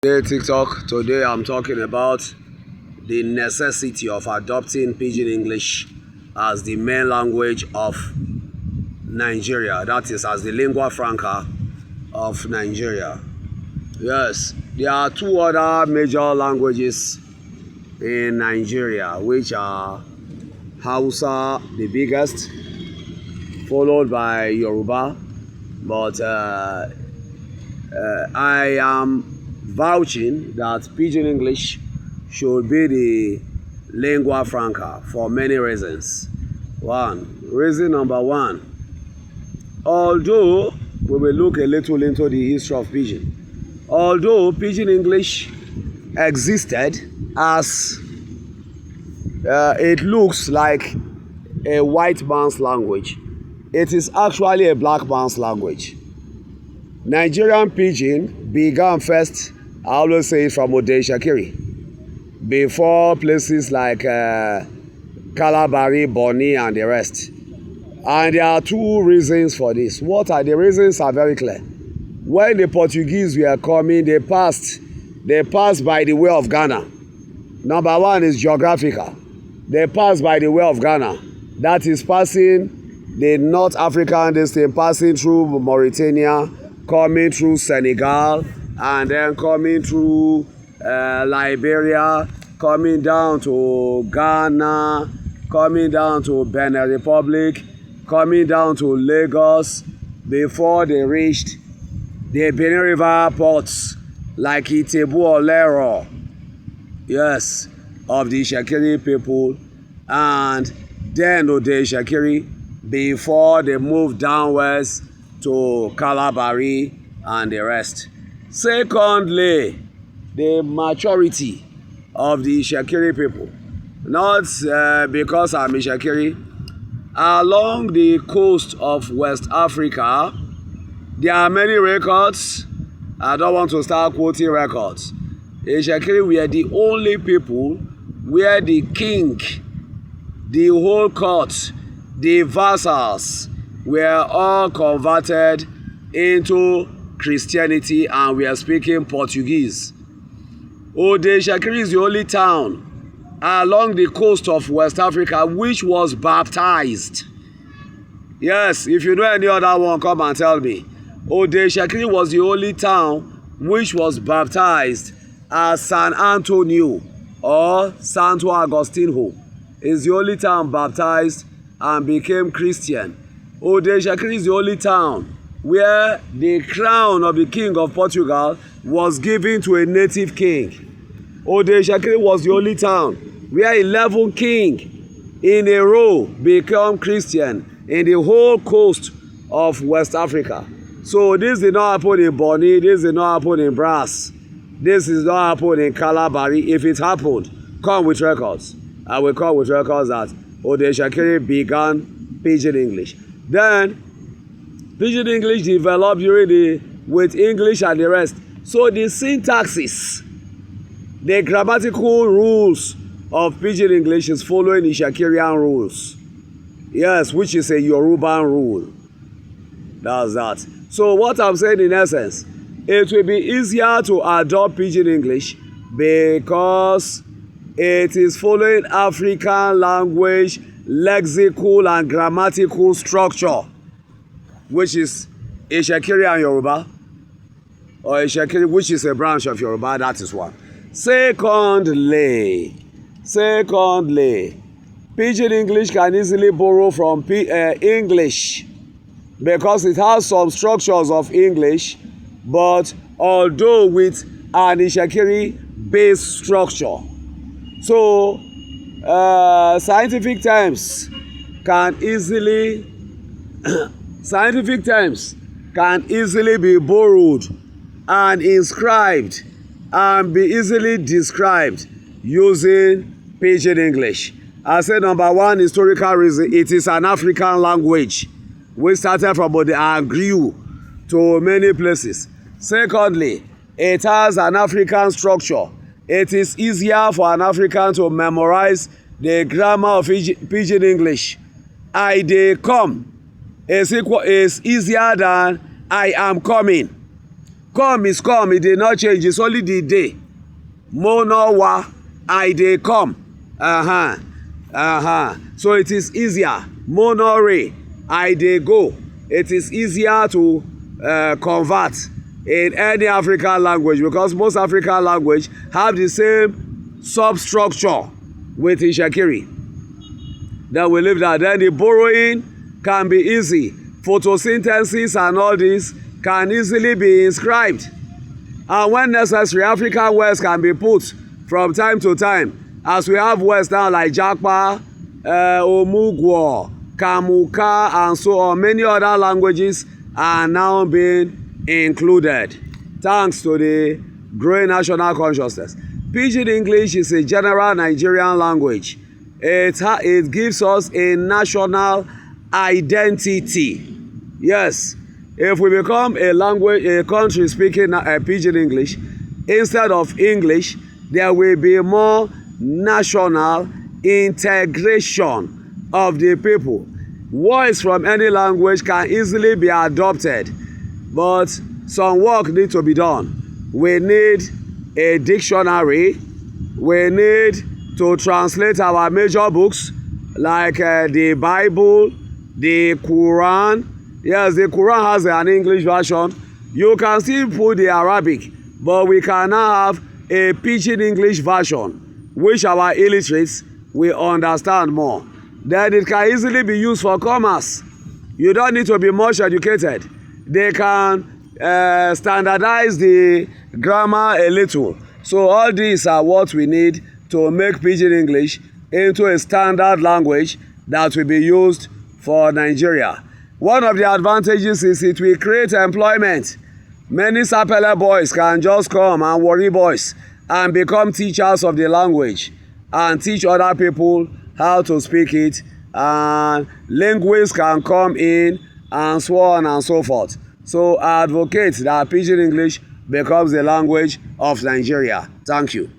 Hey TikTok, today I'm talking about the necessity of adopting Pidgin English as the main language of Nigeria, that is, as the lingua franca of Nigeria. Yes, there are two other major languages in Nigeria, which are Hausa, the biggest, followed by Yoruba, but I am vouching that Pidgin English should be the lingua franca for many reasons. Reason number one, although we will look a little into the history of Pidgin, although Pidgin English existed as it looks like a white man's language, it is actually a black man's language. Nigerian Pidgin began first, I always say it, from Shakiri, before places like Calabari, Bonny, and the rest. And there are two reasons for this. What are the reasons? Are very clear. When the Portuguese were coming, they passed by the way of Ghana. Number one is geographical. They passed by the way of Ghana. That is passing the North African district, passing through Mauritania, coming through Senegal, and then coming through Liberia, coming down to Ghana, coming down to Benin Republic, coming down to Lagos, before they reached the Benin River ports like Itebu or Lero, yes, of the Shakiri people, and then Ode Shakiri before they moved downwards to Calabari and the rest. Secondly, the maturity of the Shakiri people, not because I'm a Shakiri, along the coast of West Africa, there are many records. I don't want to start quoting records. The Shakiri were the only people where the king, the whole court, the vassals were all converted into Christianity and we are speaking Portuguese. Ode Shakiri is the only town along the coast of West Africa which was baptized. Yes, if you know any other one, come and tell me. Ode Shakiri was the only town which was baptized as San Antonio or Santo Agostinho. Is the only town baptized and became Christian. Ode Shakiri is the only town where the crown of the king of Portugal was given to a native king. Ode Shakiri was the only town where 11 kings in a row become Christian in the whole coast of West Africa. So this did not happen in Bonny, this did not happen in Brass, this did not happen in Calabari. If it happened, come with records. I will come with records that Ode Shakiri began Pidgin English. Then Pidgin English developed with English and the rest. So the syntaxes, the grammatical rules of Pidgin English is following the Shakirian rules. Yes, which is a Yoruban rule. That's that. So what I'm saying in essence, it will be easier to adopt Pidgin English because it is following African language, lexical and grammatical structure, which is a Shakiri and Yoruba, or a Shakiri which is a branch of Yoruba. That is one. Secondly, Pidgin English can easily borrow from English because it has some structures of English, but although with an Shakiri based structure. So scientific terms can easily be borrowed and inscribed and be easily described using Pidgin English. I said number one, historical reason, it is an African language. We started from Ode and grew to many places. Secondly, it has an African structure. It is easier for an African to memorize the grammar of Pidgin English. I dey come is easier than I am coming. Come is come, it did not change, it's only the day. Mo no wa, I dey come. So it is easier. Mo no re, I dey go. It is easier to convert in any African language because most African language have the same substructure with Ishakiri. Then we leave that. Then the borrowing can be easy. Photosynthesis and all this can easily be inscribed. And when necessary, African words can be put from time to time. As we have words now like Jakpa, Omugwo, Kamuka, and so on. Many other languages are now being included thanks to the growing national consciousness. Pidgin English is a general Nigerian language. It gives us a national identity. Yes, if we become a country speaking Pidgin English instead of English, there will be more national integration of the people. Words from any language can easily be adopted, but some work needs to be done. We need a dictionary. We need to translate our major books like the Bible, the Quran. Yes, the Quran has an English version. You can still put the Arabic, but we can now have a Pidgin English version, which our illiterates will understand more. Then it can easily be used for commerce. You don't need to be much educated. They can standardize the grammar a little. So all these are what we need to make Pidgin English into a standard language that will be used for Nigeria. One of the advantages is it will create employment. Many Sapele boys can just come and Warri boys and become teachers of the language and teach other people how to speak it, and linguists can come in and so on and so forth. So I advocate that Pidgin English becomes the language of Nigeria. Thank you.